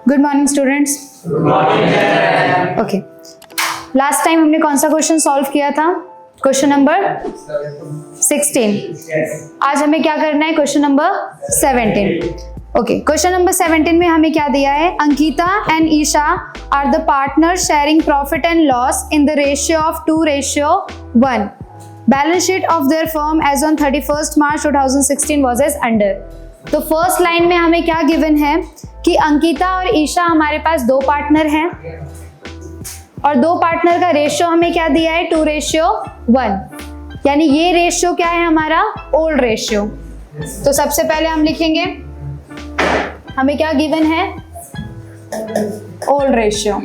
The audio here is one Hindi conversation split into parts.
Good morning students. Okay, last time हमने कौन सा क्वेश्चन सॉल्व किया था? Question number 16। आज हमें क्या करना है? Question number 17। Okay, question number 17 में हमें क्या दिया है? Ankita and Isha are the partner sharing profit and loss in the ratio of 2:1। Balance sheet of their firm as on 31st March 2016 was as under. तो फर्स्ट लाइन में हमें क्या गिवन है कि अंकिता और ईशा हमारे पास दो पार्टनर हैं और दो पार्टनर का रेशियो हमें क्या दिया है? 2:1। यानी ये रेशियो क्या है हमारा? Old ratio. तो सबसे पहले हम लिखेंगे हमें क्या गिवन है? Old ratio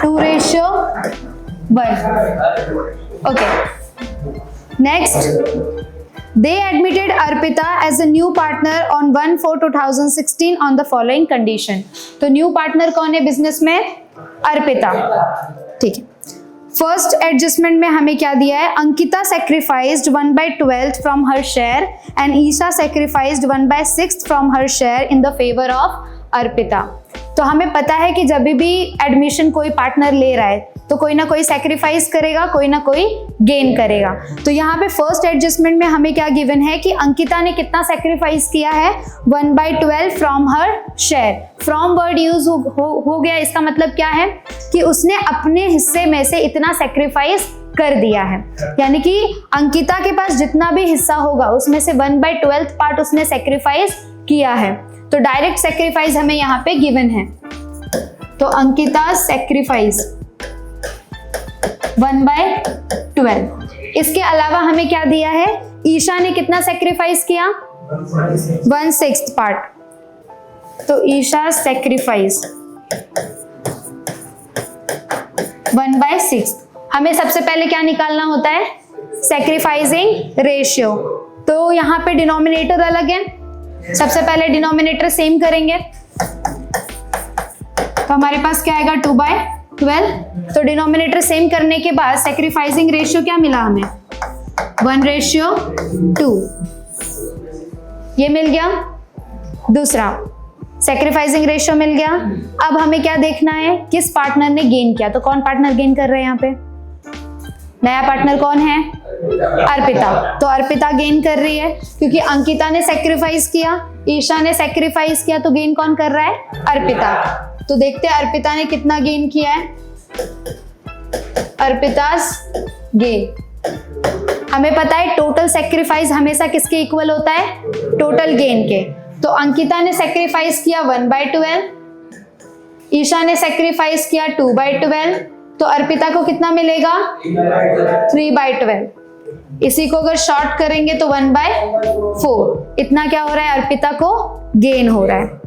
2:1। Okay, next, they admitted Arpita as a new partner on 1/4/2016 on the following condition। तो न्यू पार्टनर कौन है बिजनेस में? अर्पिता। ठीक है, फर्स्ट एडजस्टमेंट में हमें क्या दिया है? Ankita sacrificed 1/12 from her share and Isha sacrificed 1/6 from her share in the favour of Arpita. तो हमें पता है कि जब भी एडमिशन कोई पार्टनर ले रहा है तो कोई ना कोई सेक्रीफाइस करेगा, कोई ना कोई गेन करेगा। तो यहाँ पे फर्स्ट एडजस्टमेंट में हमें क्या गिवन है कि अंकिता ने कितना सेक्रीफाइस किया है? 1/12 from her share. From word use हो गया, इसका मतलब क्या है कि उसने अपने हिस्से में से इतना सेक्रीफाइस कर दिया है। यानी कि अंकिता के पास जितना भी हिस्सा होगा उसमें से 1/12 पार्ट उसने सेक्रीफाइस किया है। तो डायरेक्ट सेक्रीफाइस हमें यहाँ पे गिवन है। तो अंकिता सेक्रीफाइस 1/12। इसके अलावा हमें क्या दिया है? ईशा ने कितना सेक्रीफाइस किया? 1/6 पार्ट। तो ईशा सेक्रीफाइस 1/6। हमें सबसे पहले क्या निकालना होता है? Sacrificing ratio. तो यहाँ पे डिनोमिनेटर अलग है, सबसे पहले डिनोमिनेटर सेम करेंगे। तो हमारे पास क्या आएगा? 2/12। तो डिनोमिनेटर सेम करने के बाद सेक्रीफाइसिंग रेशियो क्या मिला हमें? 1:2। ये मिल गया। दूसरा सेक्रीफाइसिंग रेशियो मिल गया। अब हमें क्या देखना है? किस पार्टनर ने गेन किया। तो कौन पार्टनर गेन कर रहे हैं यहाँ पे? नया पार्टनर कौन है? अर्पिता। तो अर्पिता गेन कर रही है क्योंकि अंकिता ने सेक्रीफाइस किया, ईशा ने सेक्रीफाइस किया, तो गेन कौन कर रहा है? अर्पिता। तो देखते हैं अर्पिता ने कितना गेन किया है। अर्पिता's गेन। हमें पता है टोटल सेक्रीफाइस हमेशा किसके इक्वल होता है? टोटल गेन के। तो अंकिता ने सेक्रीफाइस किया 1/12, ईशा ने सेक्रीफाइस किया 2/12, तो अर्पिता को कितना मिलेगा? 3/12। इसी को अगर शॉर्ट करेंगे तो 1/4। इतना क्या हो रहा है? अर्पिता को गेन हो रहा है।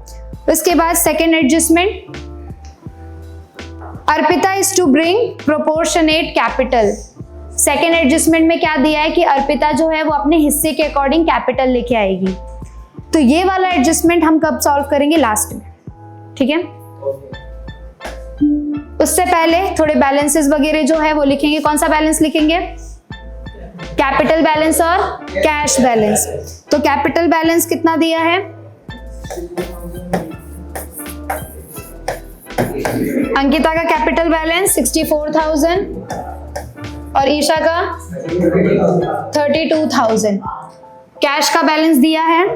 उसके बाद second adjustment, Arpita is to bring proportionate capital. Second adjustment में क्या दिया है कि अर्पिता जो है वो अपने हिस्से के अकॉर्डिंग कैपिटल लेके आएगी। तो ये वाला एडजस्टमेंट हम कब सॉल्व करेंगे? लास्ट में। ठीक है, उससे पहले थोड़े बैलेंसेस वगैरह जो है वो लिखेंगे। कौन सा बैलेंस लिखेंगे? कैपिटल बैलेंस और कैश बैलेंस। तो कैपिटल बैलेंस कितना दिया है? अंकिता का कैपिटल बैलेंस 64,000 और ईशा का 32,000। कैश का बैलेंस दिया है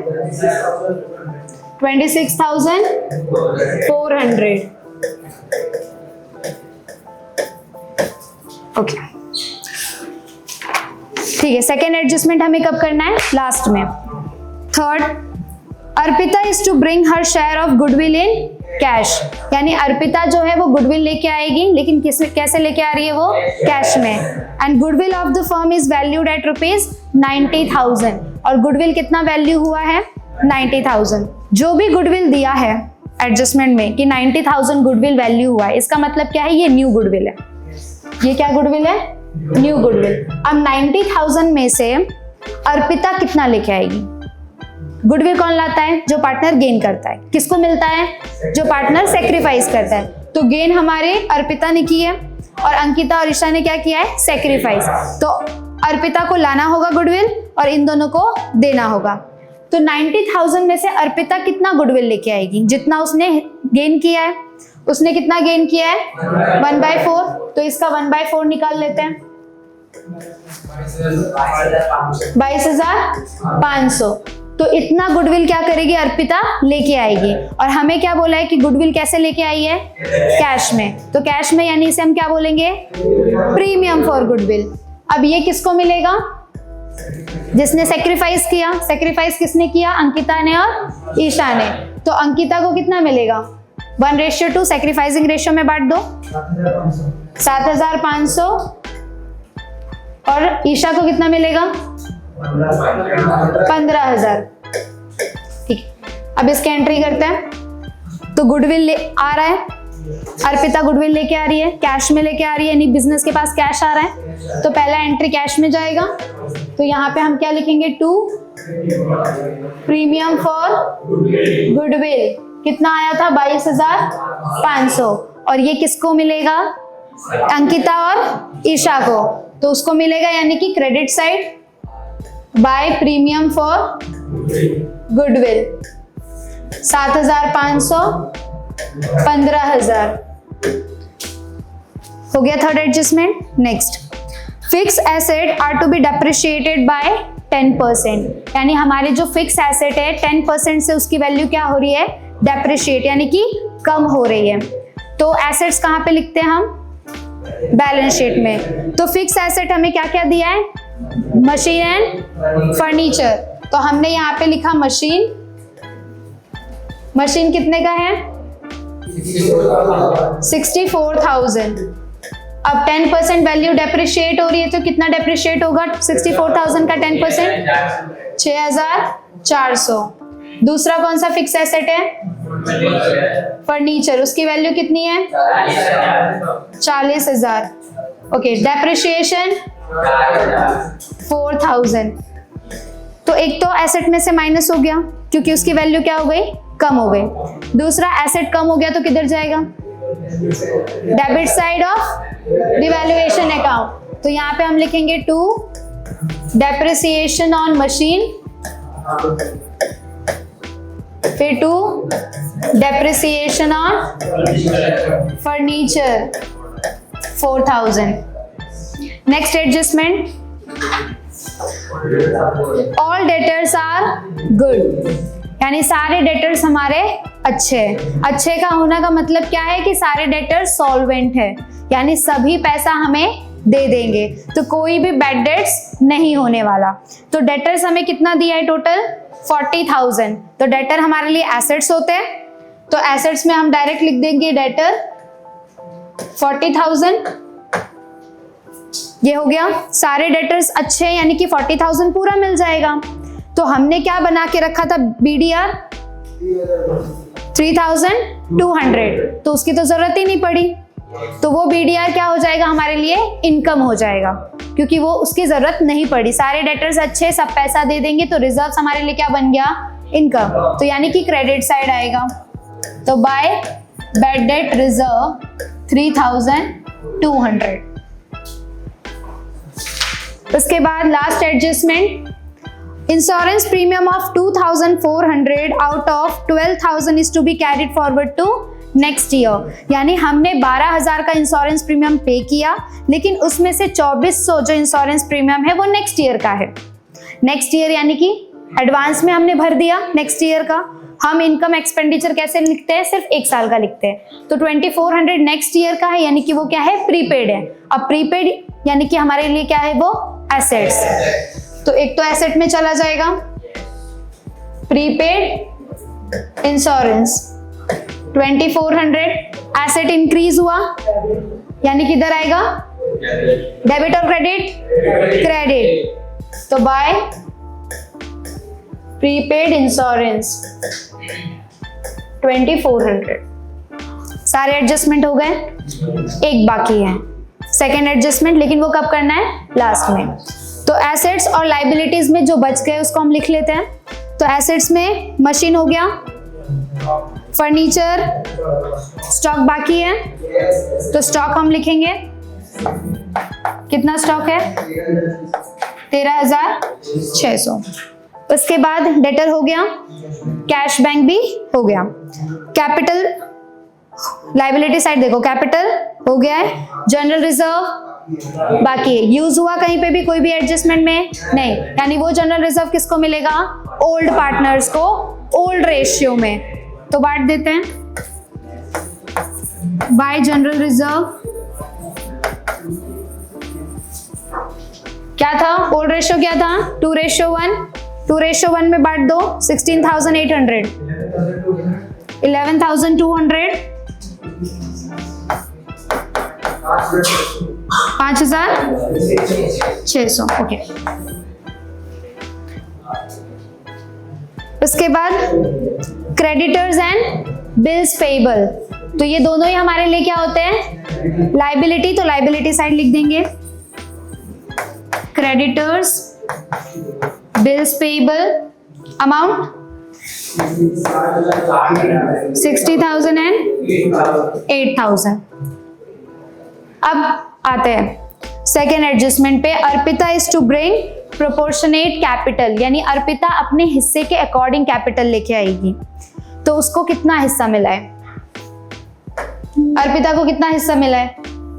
26,400। ओके, ठीक है। सेकेंड एडजस्टमेंट हमें कब करना है? लास्ट में। Third, Arpita is to bring her share of goodwill in cash. यानी अर्पिता जो है वो गुडविल लेके आएगी, लेकिन कैसे लेके आ रही है वो? कैश में। And goodwill of the firm is valued at ₹90,000। और गुडविल कितना वैल्यू हुआ है? 90,000। जो भी गुडविल दिया है एडजस्टमेंट में कि 90,000 गुडविल वैल्यू हुआ है, इसका मतलब क्या है? ये न्यू गुडविल है। ये क्या गुडविल है? New goodwill. अब 90,000 में से अर्पिता कितना लेके आएगी? गुडविल कौन लाता है? जो पार्टनर गेन करता है। किसको मिलता है? जो पार्टनर सेक्रीफाइस करता है। तो गेन हमारे अर्पिता ने की है और अंकिता और ईशा ने क्या किया है? सेक्रीफाइस। तो अर्पिता को लाना होगा गुडविल और इन दोनों को देना होगा। तो 90,000 में से अर्पिता कितना गुडविल लेके आएगी? जितना उसने गेन किया है। उसने कितना गेन किया है? 1/4। तो इसका 1/4 निकाल लेते हैं। 22,500। तो इतना गुडविल क्या करेगी अर्पिता? लेके आएगी। और हमें क्या बोला है कि गुडविल कैसे लेके आई है? कैश में। तो कैश में यानी इसे हम क्या बोलेंगे? Premium for goodwill. अब ये किसको मिलेगा? जिसने सेक्रीफाइस किया। सेक्रीफाइस किसने किया? अंकिता ने और ईशा ने। तो अंकिता को कितना मिलेगा? 1:2 सेक्रीफाइसिंग रेशियो में बांट दो। 7,500। और ईशा को कितना मिलेगा? 15,000। ठीक है, अब इसके एंट्री करते हैं। तो गुडविल आ रहा है, अर्पिता गुडविल लेके आ रही है, कैश में लेके आ रही है, यानी बिजनेस के पास कैश आ रहा है। तो पहला एंट्री कैश में जाएगा। तो यहाँ पे हम क्या लिखेंगे? 2 प्रीमियम फॉर गुडविल। कितना आया था? 22,500। और ये किसको मिलेगा? अंकिता और ईशा को। तो उसको मिलेगा यानी कि credit side by premium for goodwill. 7,500, 15,000 हो गया third adjustment. Next, fix asset are to be depreciated by 10%। यानी हमारे जो फिक्स एसेट है 10% से उसकी वैल्यू क्या हो रही है? डेप्रिशिएट, यानी कि कम हो रही है। तो एसेट्स कहाँ पे लिखते हैं हम? बैलेंस शीट में। तो फिक्स एसेट हमें क्या क्या दिया है? Machine and furniture. तो हमने यहाँ पे लिखा मशीन। मशीन कितने का है? 64,000। अब 10% वैल्यू डेप्रिशिएट हो रही है तो कितना डेप्रिशिएट होगा? 64,000 का 10% 6,400। दूसरा कौन सा फिक्स एसेट है? फर्नीचर। उसकी वैल्यू कितनी है? 40,000। Okay, depreciation 4,000। तो एक तो एसेट में से माइनस हो गया क्योंकि उसकी वैल्यू क्या हो गई? कम हो गई। दूसरा एसेट कम हो गया तो किधर जाएगा? Debit side of devaluation account. तो यहाँ पे हम लिखेंगे 2 डेप्रिसिएशन ऑन मशीन, फिर 2 depreciation on furniture 4,000। Next adjustment, all debtors are good. यानी सारे डेटर्स हमारे अच्छे हैं। अच्छे का होना का मतलब क्या है? कि सारे डेटर्स सॉल्वेंट है, यानी सभी पैसा हमें दे देंगे, तो कोई भी बैड डेट्स नहीं होने वाला। तो डेटर्स हमें कितना दिया है टोटल? 40,000। तो डेटर हमारे लिए एसेट्स होते हैं, तो एसेट्स में हम डायरेक्ट लिख देंगे डेटर 40,000। ये हो गया। सारे डेटर्स अच्छे हैं यानी कि 40,000 पूरा मिल जाएगा। तो हमने क्या बना के रखा था? BDR 3,200। तो उसकी तो जरूरत ही नहीं पड़ी। तो वो BDR क्या हो जाएगा हमारे लिए? इनकम हो जाएगा, क्योंकि वो उसकी जरूरत नहीं पड़ी। सारे डेटर्स अच्छे, सब पैसा दे देंगे, तो रिजर्व्स हमारे लिए क्या बन गया? इनकम। तो यानी कि क्रेडिट साइड आएगा। तो बाय बैड डेट रिजर्व 3,200। उसके बाद last adjustment, insurance premium of 2,400 out of 12,000 is to be carried forward to next year. यानी हमने 12,000 का इंश्योरेंस प्रीमियम पे किया, लेकिन उसमें से 2,400 जो इंश्योरेंस प्रीमियम है वो नेक्स्ट ईयर का है। नेक्स्ट ईयर यानी कि एडवांस में हमने भर दिया नेक्स्ट ईयर का। हम इनकम एक्सपेंडिचर कैसे लिखते हैं? सिर्फ 1 साल का लिखते हैं। तो 2,400 नेक्स्ट ईयर का है, यानी कि वो क्या है? प्रीपेड है। अब प्रीपेड यानी कि हमारे लिए क्या है? वो एसेट्स। तो एक तो एसेट में चला जाएगा प्रीपेड इंश्योरेंस 2,400। एसेट इंक्रीज हुआ यानी किधर आएगा? डेबिट और क्रेडिट? क्रेडिट। तो बाय प्रीपेड इंश्योरेंस 2,400। सारे एडजस्टमेंट हो गए, एक बाकी है सेकेंड एडजस्टमेंट, लेकिन वो कब करना है? लास्ट में। तो एसेट्स और लाइबिलिटीज में जो बच गए उसको हम लिख लेते हैं। तो एसेट्स में मशीन हो गया, फर्नीचर, स्टॉक बाकी है, तो स्टॉक हम लिखेंगे। कितना स्टॉक है? 13,600। उसके बाद डेटर हो गया, कैश बैंक भी हो गया, कैपिटल लाइबिलिटी साइड देखो कैपिटल हो गया है, जनरल रिजर्व बाकी है। यूज हुआ कहीं पे भी कोई भी एडजस्टमेंट में नहीं, यानी वो जनरल रिजर्व किसको मिलेगा, ओल्ड पार्टनर्स को ओल्ड रेशियो में। तो बांट देते हैं बाय जनरल रिजर्व, क्या था ओल्ड रेशियो, क्या था 2:1, 2:1 में बांट दो 16,800, 11,200, 5,600। ओके, उसके बाद क्रेडिटर्स एंड बिल्स पेएबल, तो ये दोनों ही हमारे लिए क्या होते हैं, लाइबिलिटी। तो लाइबिलिटी साइड लिख देंगे creditors bills payable, amount 60,000 and 8,000। अब आते हैं सेकेंड एडजस्टमेंट पे। Arpita is to bring proportionate capital, यानी अर्पिता अपने हिस्से के अकॉर्डिंग कैपिटल लेके आएगी। तो उसको कितना हिस्सा मिला है, अर्पिता को कितना हिस्सा मिला है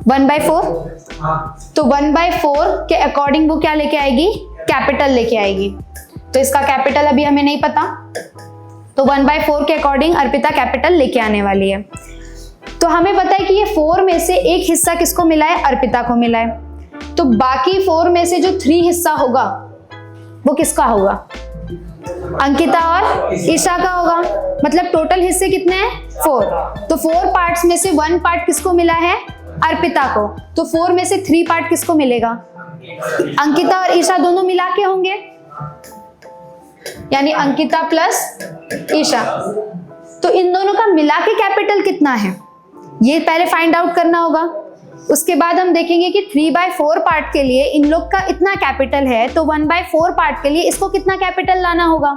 1/4। तो 1/4 के अकॉर्डिंग वो क्या लेके आएगी, कैपिटल लेके आएगी। तो इसका कैपिटल अभी हमें नहीं पता, तो 1/4 के अकॉर्डिंग अर्पिता कैपिटल लेके आने वाली है। तो हमें पता है कि ये 4 में से एक हिस्सा किसको मिला है, अर्पिता को मिला है। तो बाकी 4 में से जो 3 हिस्सा होगा वो किसका होगा, अंकिता और ईशा का होगा। मतलब टोटल हिस्से कितने हैं 4, तो 4 पार्ट्स में से 1 पार्ट किसको मिला है, अर्पिता को। तो 4 में से 3 पार्ट किसको मिलेगा, अंकिता और ईशा दोनों मिला के होंगे, यानी अंकिता प्लस ईशा। तो इन दोनों का मिला के कैपिटल कितना है ये पहले फाइंड आउट करना होगा। उसके बाद हम देखेंगे कि 3/4 पार्ट के लिए इन लोग का इतना कैपिटल है, तो 1/4 पार्ट के लिए इसको कितना कैपिटल लाना होगा।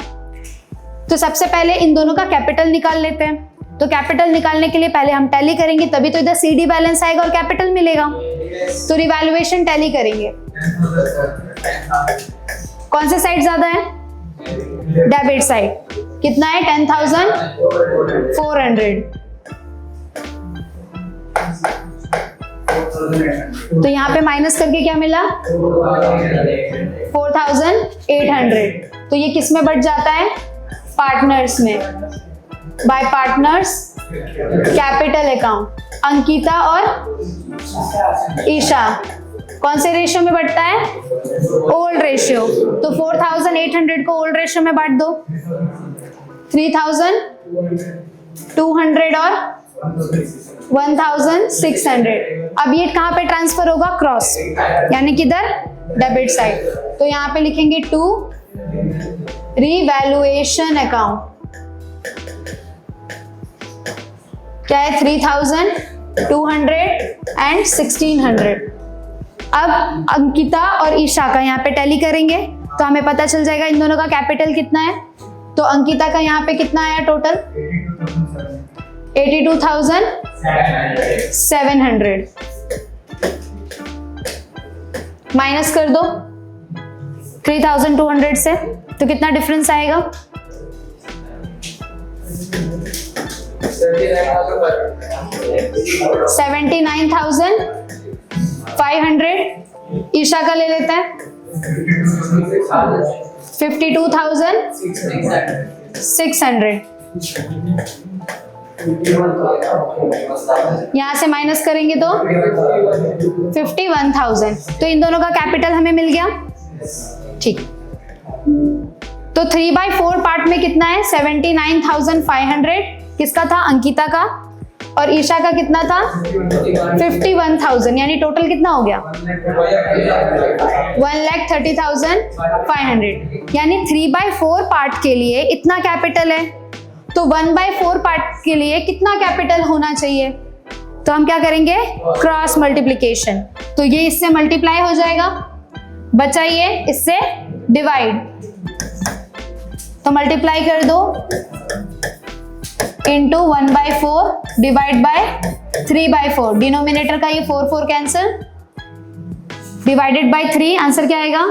तो सबसे पहले इन दोनों का कैपिटल निकाल लेते हैं। तो कैपिटल निकालने के लिए पहले हम टैली करेंगे, तभी तो इधर सीडी बैलेंस आएगा और कैपिटल मिलेगा। तो रिवैल्यूएशन टैली करेंगे। कौन से साइड ज्यादा है, डेबिट साइड। कितना है 10,400। तो यहाँ पे माइनस करके क्या मिला 4,800। तो ये किस में बढ़ जाता है, पार्टनर्स में, bye partners capital account. Ankita और ईशा कौन से रेशियो में बढ़ता है, ओल्ड रेशियो। तो 4,800 को ओल्ड रेशियो में बांट दो, 3,200 और 1,600। अब ये कहां पे ट्रांसफर होगा, क्रॉस, यानी किधर, डेबिट साइड। तो यहां पे लिखेंगे टू रिवैल्यूएशन अकाउंट। क्या है 3,200 एंड 1,600। अब अंकिता और ईशा का यहाँ पे टैली करेंगे तो हमें पता चल जाएगा इन दोनों का कैपिटल कितना है। तो अंकिता का यहाँ पे कितना आया टोटल 82,700। माइनस कर दो 3,200 से, तो कितना डिफरेंस आएगा 79,500। ईशा का ले लेते हैं 52,600। यहां से माइनस करेंगे तो 51,000। तो इन दोनों का कैपिटल हमें मिल गया, ठीक। तो 3/4 पार्ट में कितना है 79,500 किसका था, अंकिता का, और ईशा का कितना था 51,000, यानी टोटल कितना हो गया 1,30,500। यानी 3/4 पार्ट के लिए इतना कैपिटल है, तो 1/4 पार्ट के लिए कितना कैपिटल होना चाहिए। तो हम क्या करेंगे, क्रॉस मल्टीप्लीकेशन। तो ये इससे मल्टीप्लाई हो जाएगा, बचा ये इससे डिवाइड। तो मल्टीप्लाई कर दो इंटू 1/4 डिवाइड बाय 3/4। डिनोमिनेटर का ये 4 कैंसिल, डिवाइडेड बाय 3। आंसर क्या आएगा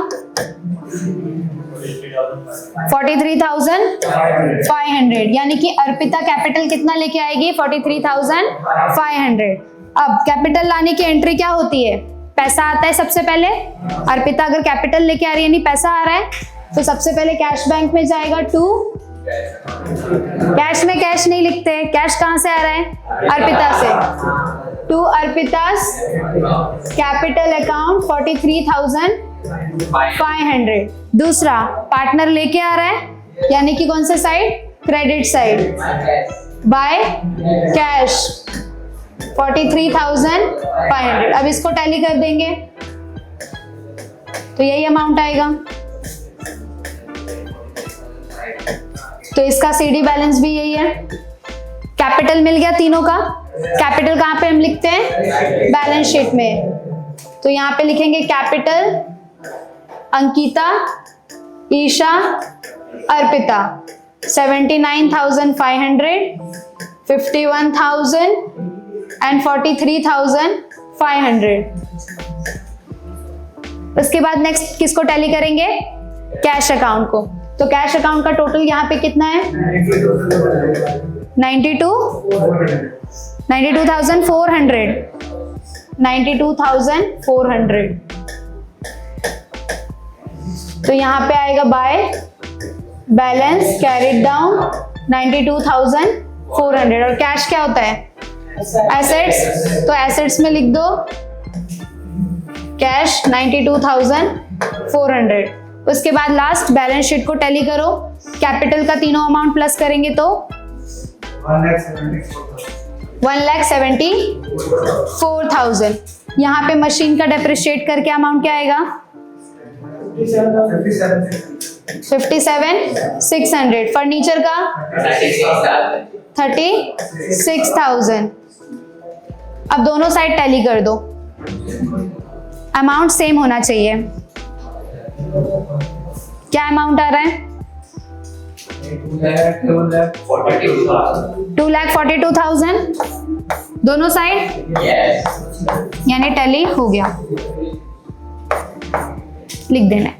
43,500, यानी कि अर्पिता कैपिटल कितना लेके आएगी? 43,500। अब कैपिटल लाने की एंट्री क्या होती है? पैसा आता है सबसे पहले। अर्पिता अगर कैपिटल लेके आ रही है यानी पैसा आ रहा है, तो सबसे पहले कैश बैंक में जाएगा टू, कैश में कैश नहीं लिखते, कैश कहां से आ रहा है? अर्पिता से, टू अर्पितास कैपिटल अकाउंट 43,500। दूसरा पार्टनर लेके आ रहा है, यानी कि कौन सा side? Credit side, by cash 43,500। अब इसको टैली कर देंगे तो यही अमाउंट आएगा। तो इसका सीडी बैलेंस भी यही है। कैपिटल मिल गया तीनों का। कैपिटल कहां पे हम लिखते हैं? बैलेंस शीट में। तो यहां पे लिखेंगे कैपिटल अंकिता, ईशा, अर्पिता 79,500, 51,000 एंड 43,500। उसके बाद नेक्स्ट किसको टैली करेंगे? कैश अकाउंट को। तो कैश अकाउंट का टोटल यहाँ पे कितना है? 92,400। तो यहाँ पे आएगा बाय बैलेंस कैरिड डाउन 92,400। और कैश क्या होता है? एसेट्स। तो एसेट्स में लिख दो कैश 92,400। उसके बाद लास्ट बैलेंस शीट को टैली करो। कैपिटल का तीनों अमाउंट प्लस करेंगे तो 1,74,000। यहाँ पे मशीन का डेप्रिशिएट करके अमाउंट क्या आएगा? 57,600। फर्नीचर का 36,000। अब दोनों साइड टैली कर दो, अमाउंट सेम होना चाहिए। क्या अमाउंट आ रहा है? 2,42,000 दोनों साइड, यानी टैली हो गया। लिख देना है।